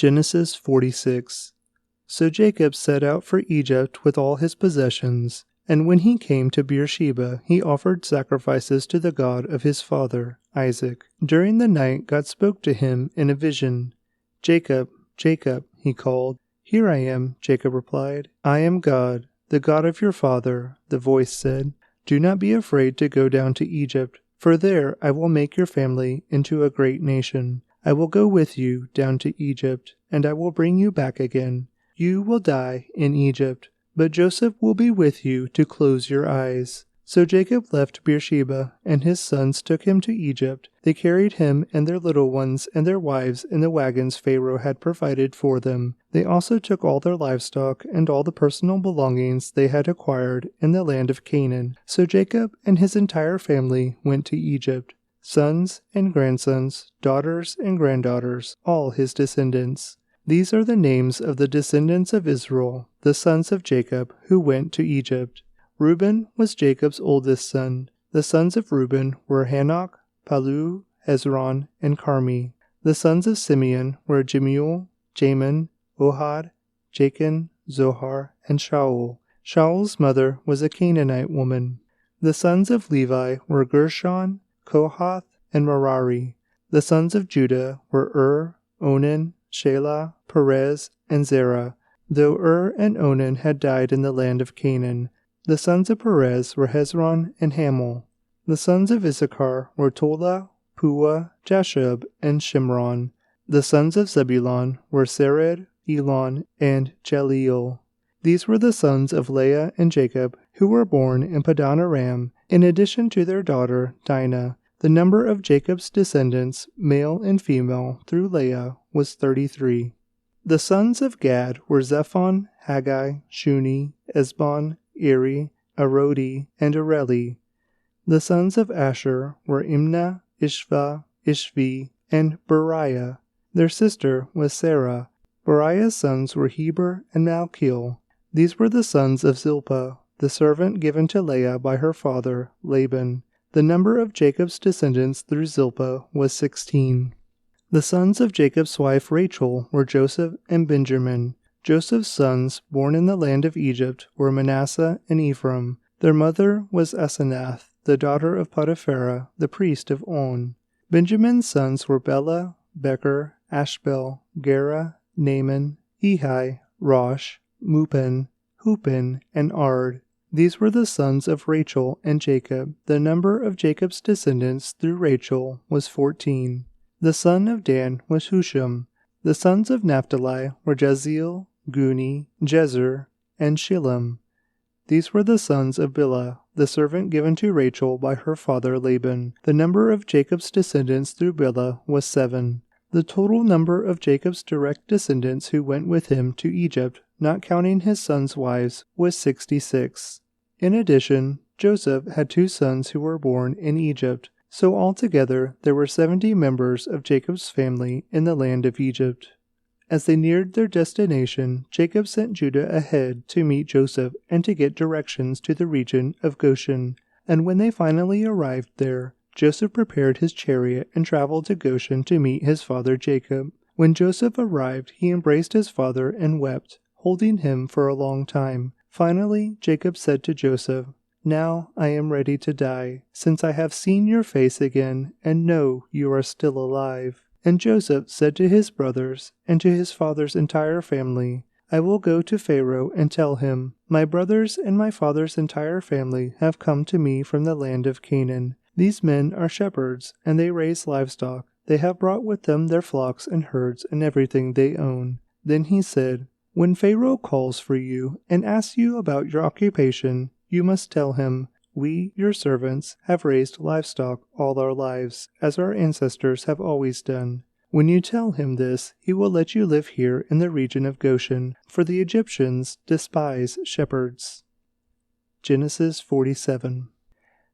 Genesis 46. So Jacob set out for Egypt with all his possessions, and when he came to Beersheba, he offered sacrifices to the God of his father, Isaac. During the night God spoke to him in a vision. "Jacob, Jacob," he called. "Here I am," Jacob replied. "I am God, the God of your father," the voice said. "Do not be afraid to go down to Egypt, for there I will make your family into a great nation. I will go with you down to Egypt, and I will bring you back again. You will die in Egypt, but Joseph will be with you to close your eyes." So Jacob left Beersheba, and his sons took him to Egypt. They carried him and their little ones and their wives in the wagons Pharaoh had provided for them. They also took all their livestock and all the personal belongings they had acquired in the land of Canaan. So Jacob and his entire family went to Egypt. Sons and grandsons, daughters and granddaughters, all his descendants. These are the names of the descendants of Israel, the sons of Jacob, who went to Egypt. Reuben was Jacob's oldest son. The sons of Reuben were Hanok, Palu, Hezron, and Carmi. The sons of Simeon were Jemuel, Jamin, Ohad, Jachin, Zohar, and Shaul. Shaul's mother was a Canaanite woman. The sons of Levi were Gershon, Kohath, and Merari. The sons of Judah were Onan, Shelah, Perez, and Zerah, though and Onan had died in the land of Canaan. The sons of Perez were Hezron and Hamul. The sons of Issachar were Tola, Pua, Jashub, and Shimron. The sons of Zebulun were Sered, Elon, and Jaleel. These were the sons of Leah and Jacob, who were born in Padan Aram, in addition to their daughter Dinah. The number of Jacob's descendants, male and female, through Leah was 33. The sons of Gad were Zephon, Haggai, Shuni, Esbon, Eri, Arodi, and Areli. The sons of Asher were Imnah, Ishva, Ishvi, and Beriah. Their sister was Sarah. Beriah's sons were Heber and Malchiel. These were the sons of Zilpah, the servant given to Leah by her father, Laban. The number of Jacob's descendants through Zilpah was 16. The sons of Jacob's wife Rachel were Joseph and Benjamin. Joseph's sons, born in the land of Egypt, were Manasseh and Ephraim. Their mother was Asenath, the daughter of Potipharah, the priest of On. Benjamin's sons were Bela, Becher, Ashbel, Gera, Naaman, Ehi, Rosh, Mupin, Hupin, and Ard. These were the sons of Rachel and Jacob. The number of Jacob's descendants through Rachel was 14. The son of Dan was Husham. The sons of Naphtali were Jaziel, Guni, Jezer, and Shillem. These were the sons of Bilhah, the servant given to Rachel by her father Laban. The number of Jacob's descendants through Bilhah was 7. The total number of Jacob's direct descendants who went with him to Egypt, not counting his sons' wives, was 66. In addition, Joseph had 2 sons who were born in Egypt, so altogether there were 70 members of Jacob's family in the land of Egypt. As they neared their destination, Jacob sent Judah ahead to meet Joseph and to get directions to the region of Goshen. And when they finally arrived there, Joseph prepared his chariot and traveled to Goshen to meet his father Jacob. When Joseph arrived, he embraced his father and wept, holding him for a long time. Finally, Jacob said to Joseph, "Now I am ready to die, since I have seen your face again and know you are still alive." And Joseph said to his brothers and to his father's entire family, "I will go to Pharaoh and tell him, 'My brothers and my father's entire family have come to me from the land of Canaan. These men are shepherds, and they raise livestock. They have brought with them their flocks and herds and everything they own.'" Then he said, "When Pharaoh calls for you and asks you about your occupation, you must tell him, 'We, your servants, have raised livestock all our lives, as our ancestors have always done.' When you tell him this, he will let you live here in the region of Goshen, for the Egyptians despise shepherds." Genesis 47.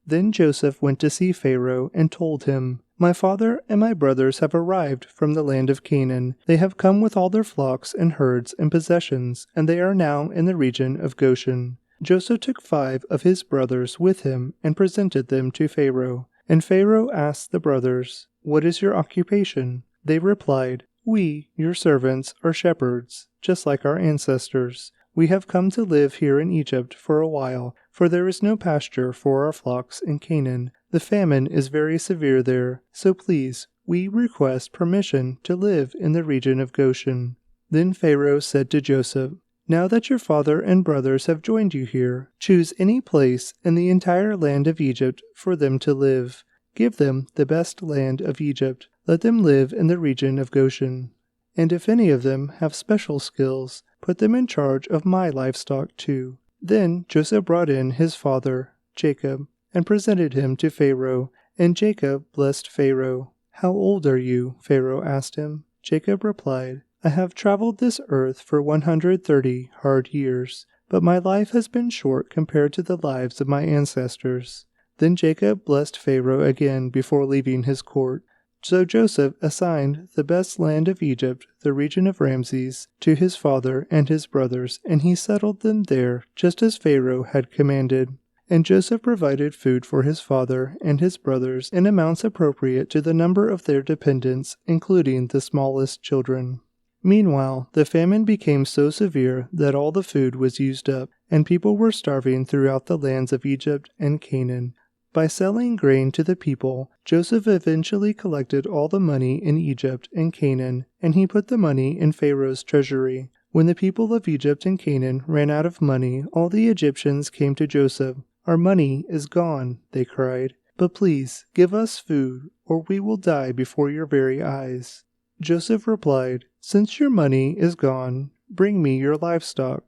Then Joseph went to see Pharaoh and told him, "My father and my brothers have arrived from the land of Canaan. They have come with all their flocks and herds and possessions, and they are now in the region of Goshen." Joseph took 5 of his brothers with him and presented them to Pharaoh. And Pharaoh asked the brothers, "What is your occupation?" They replied, "We, your servants, are shepherds, just like our ancestors. We have come to live here in Egypt for a while, for there is no pasture for our flocks in Canaan. The famine is very severe there, so please, we request permission to live in the region of Goshen." Then Pharaoh said to Joseph, "Now that your father and brothers have joined you here, choose any place in the entire land of Egypt for them to live. Give them the best land of Egypt. Let them live in the region of Goshen. And if any of them have special skills, put them in charge of my livestock too." Then Joseph brought in his father, Jacob, and presented him to Pharaoh, and Jacob blessed Pharaoh. "How old are you?" Pharaoh asked him. Jacob replied, "I have traveled this earth for 130 hard years, but my life has been short compared to the lives of my ancestors." Then Jacob blessed Pharaoh again before leaving his court. So Joseph assigned the best land of Egypt, the region of Ramses, to his father and his brothers, and he settled them there just as Pharaoh had commanded. And Joseph provided food for his father and his brothers in amounts appropriate to the number of their dependents, including the smallest children. Meanwhile, the famine became so severe that all the food was used up, and people were starving throughout the lands of Egypt and Canaan. By selling grain to the people, Joseph eventually collected all the money in Egypt and Canaan, and he put the money in Pharaoh's treasury. When the people of Egypt and Canaan ran out of money, all the Egyptians came to Joseph. "Our money is gone," they cried, "but please give us food, or we will die before your very eyes." Joseph replied, "Since your money is gone, bring me your livestock.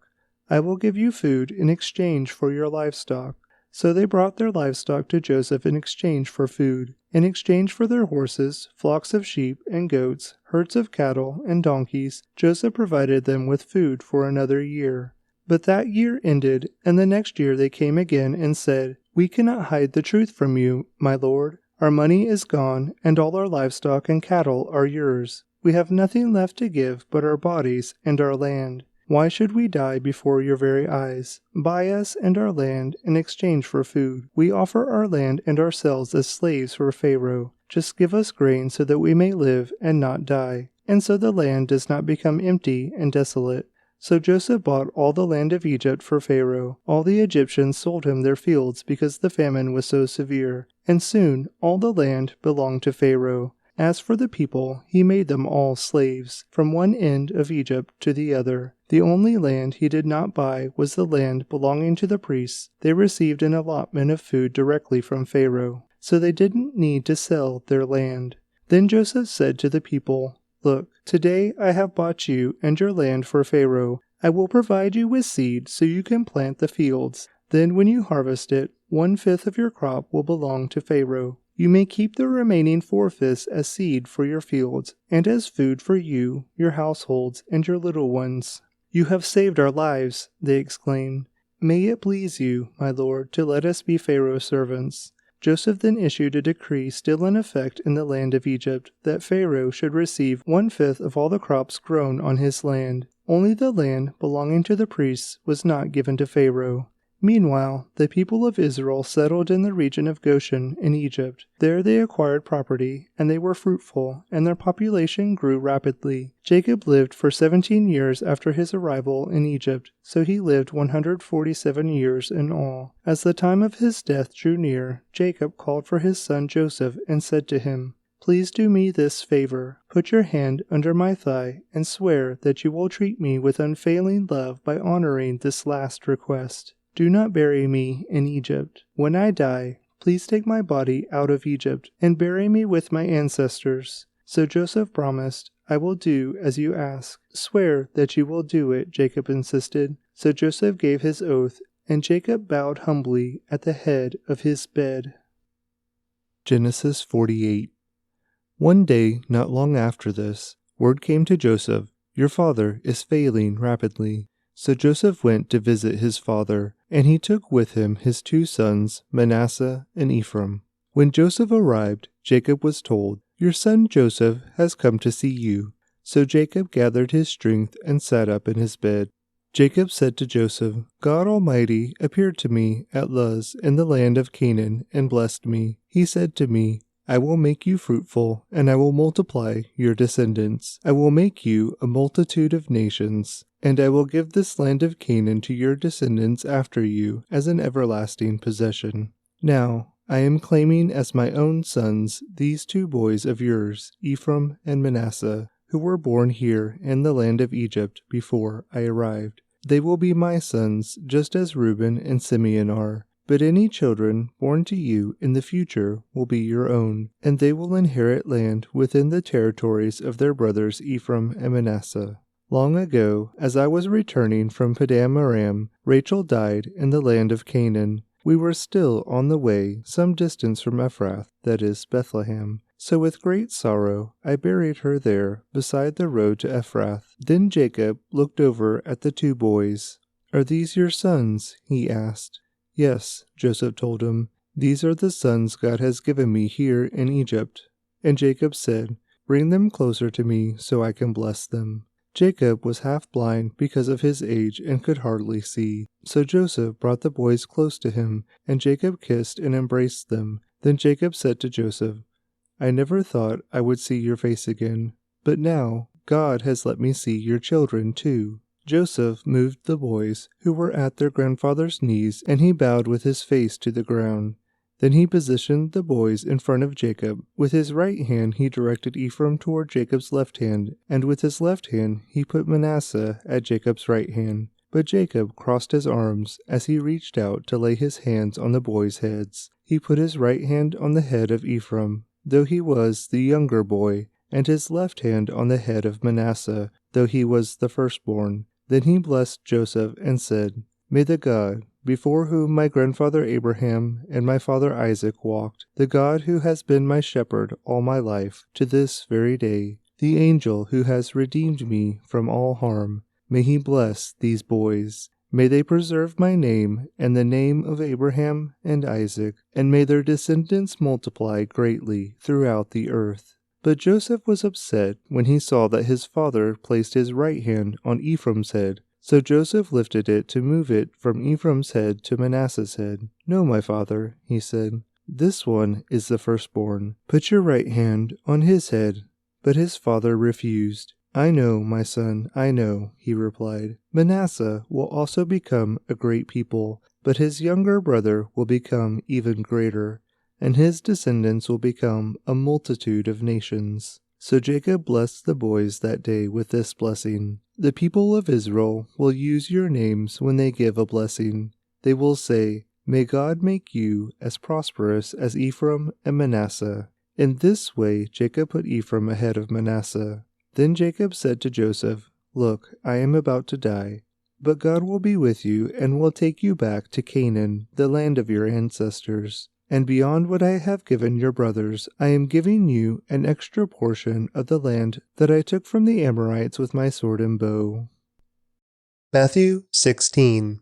I will give you food in exchange for your livestock." So they brought their livestock to Joseph in exchange for food. In exchange for their horses, flocks of sheep and goats, herds of cattle and donkeys, Joseph provided them with food for another year. But that year ended, and the next year they came again and said, "We cannot hide the truth from you, my lord. Our money is gone, and all our livestock and cattle are yours. We have nothing left to give but our bodies and our land. Why should we die before your very eyes? Buy us and our land in exchange for food. We offer our land and ourselves as slaves for Pharaoh. Just give us grain so that we may live and not die, and so the land does not become empty and desolate." So Joseph bought all the land of Egypt for Pharaoh. All the Egyptians sold him their fields because the famine was so severe, and soon all the land belonged to Pharaoh. As for the people, he made them all slaves, from one end of Egypt to the other. The only land he did not buy was the land belonging to the priests. They received an allotment of food directly from Pharaoh, so they didn't need to sell their land. Then Joseph said to the people, "Look, today I have bought you and your land for Pharaoh. I will provide you with seed so you can plant the fields. Then when you harvest it, 1/5 of your crop will belong to Pharaoh. You may keep the remaining 4/5 as seed for your fields, and as food for you, your households, and your little ones." "You have saved our lives," they exclaimed. "May it please you, my lord, to let us be Pharaoh's servants." Joseph then issued a decree still in effect in the land of Egypt, that Pharaoh should receive 1/5 of all the crops grown on his land. Only the land belonging to the priests was not given to Pharaoh. Meanwhile, the people of Israel settled in the region of Goshen in Egypt. There they acquired property, and they were fruitful, and their population grew rapidly. Jacob lived for 17 years after his arrival in Egypt, so he lived 147 years in all. As the time of his death drew near, Jacob called for his son Joseph and said to him, "Please do me this favor. Put your hand under my thigh and swear that you will treat me with unfailing love by honoring this last request. Do not bury me in Egypt. When I die, please take my body out of Egypt and bury me with my ancestors." So Joseph promised, "I will do as you ask." "Swear that you will do it," Jacob insisted. So Joseph gave his oath, and Jacob bowed humbly at the head of his bed. Genesis 48. One day, not long after this, word came to Joseph, "Your father is failing rapidly." So Joseph went to visit his father, and he took with him his 2 sons, Manasseh and Ephraim. When Joseph arrived, Jacob was told, "Your son Joseph has come to see you." So Jacob gathered his strength and sat up in his bed. Jacob said to Joseph, "God Almighty appeared to me at Luz in the land of Canaan and blessed me. He said to me, I will make you fruitful, and I will multiply your descendants. I will make you a multitude of nations, and I will give this land of Canaan to your descendants after you as an everlasting possession. Now, I am claiming as my own sons these 2 boys of yours, Ephraim and Manasseh, who were born here in the land of Egypt before I arrived. They will be my sons, just as Reuben and Simeon are. But any children born to you in the future will be your own, and they will inherit land within the territories of their brothers Ephraim and Manasseh. Long ago, as I was returning from Padan Aram, Rachel died in the land of Canaan. We were still on the way some distance from Ephrath, that is, Bethlehem. So with great sorrow I buried her there beside the road to Ephrath. Then Jacob looked over at the 2 boys. Are these your sons? He asked. Yes, Joseph told him. These are the sons God has given me here in Egypt. And Jacob said, Bring them closer to me so I can bless them. Jacob was half blind because of his age and could hardly see. So Joseph brought the boys close to him, and Jacob kissed and embraced them. Then Jacob said to Joseph, I never thought I would see your face again, but now God has let me see your children too. Joseph moved the boys, who were at their grandfather's knees, and he bowed with his face to the ground. Then he positioned the boys in front of Jacob. With his right hand he directed Ephraim toward Jacob's left hand, and with his left hand he put Manasseh at Jacob's right hand. But Jacob crossed his arms as he reached out to lay his hands on the boys' heads. He put his right hand on the head of Ephraim, though he was the younger boy, and his left hand on the head of Manasseh, though he was the firstborn. Then he blessed Joseph and said, May the God, before whom my grandfather Abraham and my father Isaac walked, the God who has been my shepherd all my life, to this very day, the angel who has redeemed me from all harm, may he bless these boys. May they preserve my name and the name of Abraham and Isaac, and may their descendants multiply greatly throughout the earth. But Joseph was upset when he saw that his father placed his right hand on Ephraim's head. So Joseph lifted it to move it from Ephraim's head to Manasseh's head. No, my father, he said, this one is the firstborn. Put your right hand on his head. But his father refused. I know, my son, I know, he replied. Manasseh will also become a great people, but his younger brother will become even greater, and his descendants will become a multitude of nations. So Jacob blessed the boys that day with this blessing. The people of Israel will use your names when they give a blessing. They will say, May God make you as prosperous as Ephraim and Manasseh. In this way Jacob put Ephraim ahead of Manasseh. Then Jacob said to Joseph, Look, I am about to die, but God will be with you and will take you back to Canaan, the land of your ancestors. And beyond what I have given your brothers, I am giving you an extra portion of the land that I took from the Amorites with my sword and bow. Matthew 16.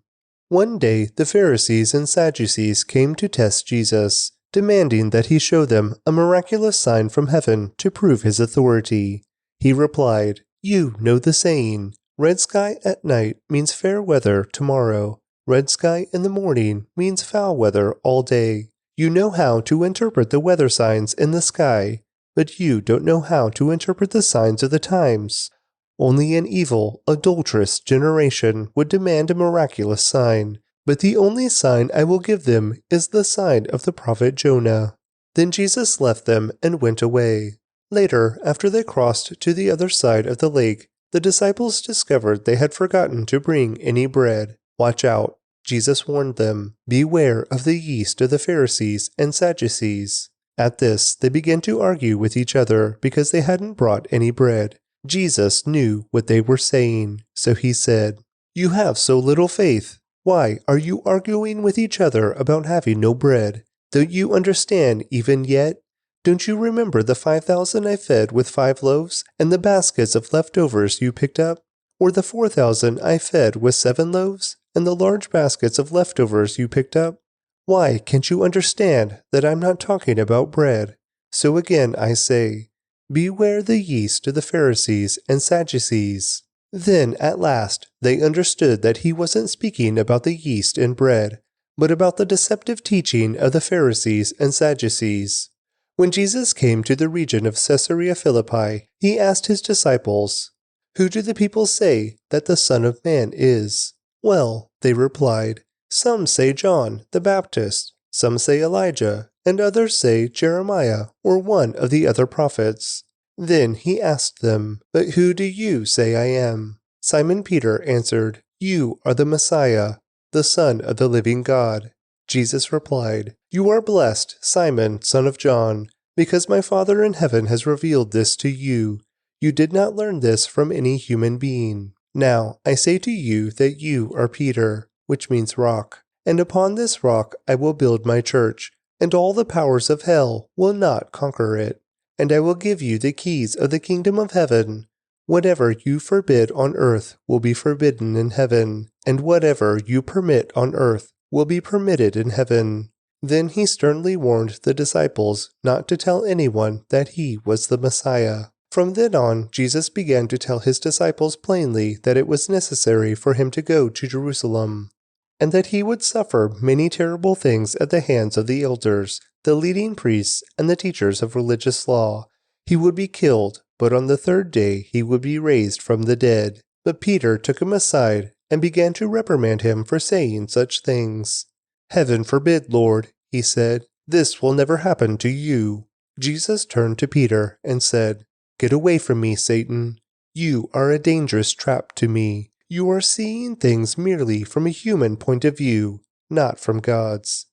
One day the Pharisees and Sadducees came to test Jesus, demanding that he show them a miraculous sign from heaven to prove his authority. He replied, You know the saying, red sky at night means fair weather tomorrow. Red sky in the morning means foul weather all day. You know how to interpret the weather signs in the sky, but you don't know how to interpret the signs of the times. Only an evil, adulterous generation would demand a miraculous sign, but the only sign I will give them is the sign of the prophet Jonah. Then Jesus left them and went away. Later, after they crossed to the other side of the lake, the disciples discovered they had forgotten to bring any bread. Watch out, Jesus warned them. Beware of the yeast of the Pharisees and Sadducees. At this, they began to argue with each other because they hadn't brought any bread. Jesus knew what they were saying, so he said, You have so little faith. Why are you arguing with each other about having no bread? Don't you understand even yet? Don't you remember the 5,000 I fed with 5 loaves and the baskets of leftovers you picked up? Or the 4,000 I fed with 7 loaves and the large baskets of leftovers you picked up? Why can't you understand that I'm not talking about bread? So again I say, beware the yeast of the Pharisees and Sadducees. Then at last they understood that he wasn't speaking about the yeast and bread, but about the deceptive teaching of the Pharisees and Sadducees. When Jesus came to the region of Caesarea Philippi, he asked his disciples, "Who do the people say that the Son of Man is?" "Well," they replied, "some say John the Baptist, some say Elijah, and others say Jeremiah or one of the other prophets." Then he asked them, "But who do you say I am?" Simon Peter answered, "You are the Messiah, the Son of the living God." Jesus replied, "You are blessed, Simon, son of John, because my Father in heaven has revealed this to you. You did not learn this from any human being. Now I say to you that you are Peter, which means rock, and upon this rock I will build my church, and all the powers of hell will not conquer it. And I will give you the keys of the kingdom of heaven. Whatever you forbid on earth will be forbidden in heaven, and whatever you permit on earth will be permitted in heaven." Then he sternly warned the disciples not to tell anyone that he was the Messiah. From then on, Jesus began to tell his disciples plainly that it was necessary for him to go to Jerusalem, and that he would suffer many terrible things at the hands of the elders, the leading priests, and the teachers of religious law. He would be killed, but on the third day he would be raised from the dead. But Peter took him aside and began to reprimand him for saying such things. "Heaven forbid, Lord," he said, "this will never happen to you." Jesus turned to Peter and said, "Get away from me, Satan. You are a dangerous trap to me. You are seeing things merely from a human point of view, not from God's."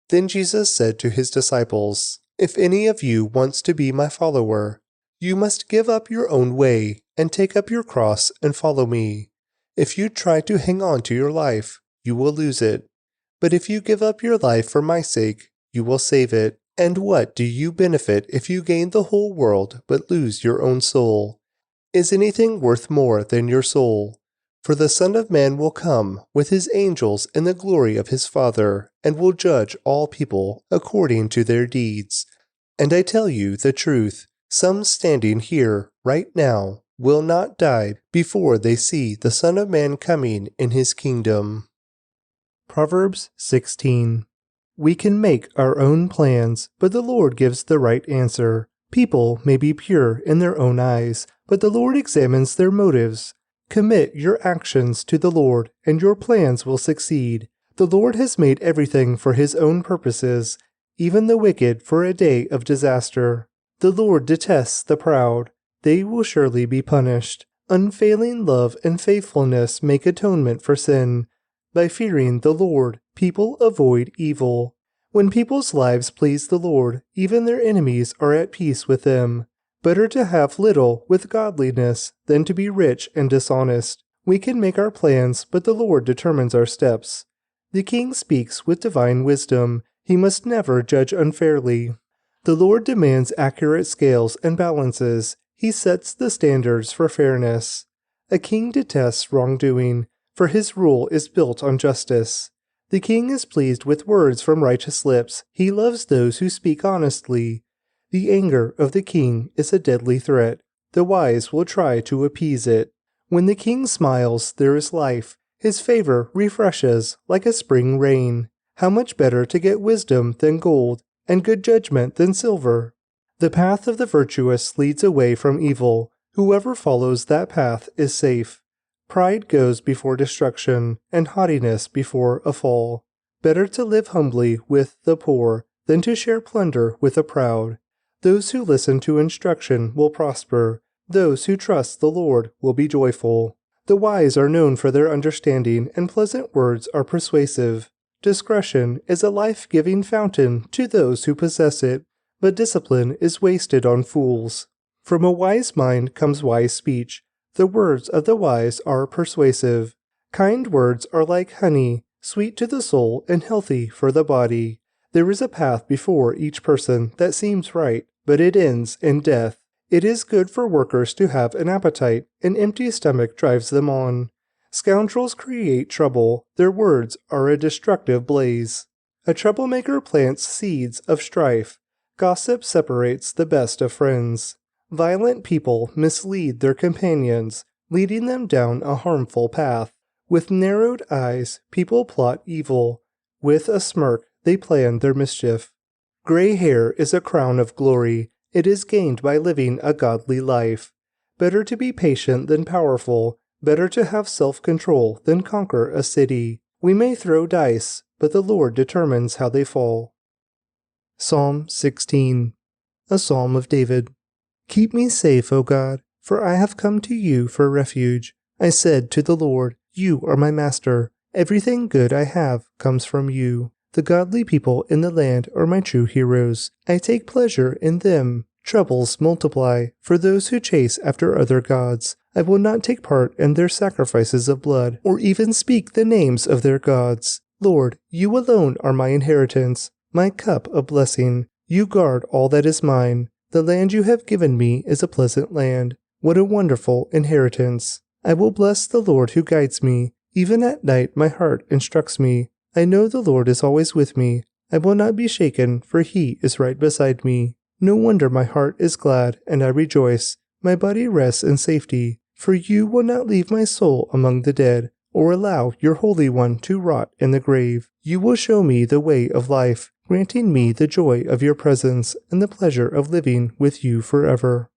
Then Jesus said to his disciples, "If any of you wants to be my follower, you must give up your own way and take up your cross and follow me. If you try to hang on to your life, you will lose it. But if you give up your life for my sake, you will save it. And what do you benefit if you gain the whole world but lose your own soul? Is anything worth more than your soul? For the Son of Man will come with his angels in the glory of his Father, and will judge all people according to their deeds. And I tell you the truth, some standing here right now will not die before they see the Son of Man coming in his kingdom." Proverbs 16. We can make our own plans, but the Lord gives the right answer. People may be pure in their own eyes, but the Lord examines their motives. Commit your actions to the Lord, and your plans will succeed. The Lord has made everything for his own purposes, even the wicked for a day of disaster. The Lord detests the proud. They will surely be punished. Unfailing love and faithfulness make atonement for sin. By fearing the Lord, people avoid evil. When people's lives please the Lord, even their enemies are at peace with them. Better to have little with godliness than to be rich and dishonest. We can make our plans, but the Lord determines our steps. The king speaks with divine wisdom. He must never judge unfairly. The Lord demands accurate scales and balances. He sets the standards for fairness. A king detests wrongdoing, for his rule is built on justice. The king is pleased with words from righteous lips. He loves those who speak honestly. The anger of the king is a deadly threat. The wise will try to appease it. When the king smiles, there is life. His favor refreshes like a spring rain. How much better to get wisdom than gold, and good judgment than silver. The path of the virtuous leads away from evil. Whoever follows that path is safe. Pride goes before destruction, and haughtiness before a fall. Better to live humbly with the poor than to share plunder with the proud. Those who listen to instruction will prosper. Those who trust the Lord will be joyful. The wise are known for their understanding, and pleasant words are persuasive. Discretion is a life-giving fountain to those who possess it, but discipline is wasted on fools. From a wise mind comes wise speech. The words of the wise are persuasive. Kind words are like honey, sweet to the soul and healthy for the body. There is a path before each person that seems right, but it ends in death. It is good for workers to have an appetite. An empty stomach drives them on. Scoundrels create trouble. Their words are a destructive blaze. A troublemaker plants seeds of strife. Gossip separates the best of friends. Violent people mislead their companions, leading them down a harmful path. With narrowed eyes, people plot evil. With a smirk, they plan their mischief. Gray hair is a crown of glory. It is gained by living a godly life. Better to be patient than powerful. Better to have self-control than conquer a city. We may throw dice, but the Lord determines how they fall. Psalm 16. A Psalm of David. Keep me safe, O God, for I have come to you for refuge. I said to the Lord, You are my master. Everything good I have comes from you. The godly people in the land are my true heroes. I take pleasure in them. Troubles multiply for those who chase after other gods. I will not take part in their sacrifices of blood, or even speak the names of their gods. Lord, you alone are my inheritance, my cup of blessing. You guard all that is mine. The land you have given me is a pleasant land. What a wonderful inheritance. I will bless the Lord who guides me. Even at night my heart instructs me. I know the Lord is always with me. I will not be shaken, for he is right beside me. No wonder my heart is glad, and I rejoice. My body rests in safety, for you will not leave my soul among the dead, or allow your Holy One to rot in the grave. You will show me the way of life, granting me the joy of your presence and the pleasure of living with you forever.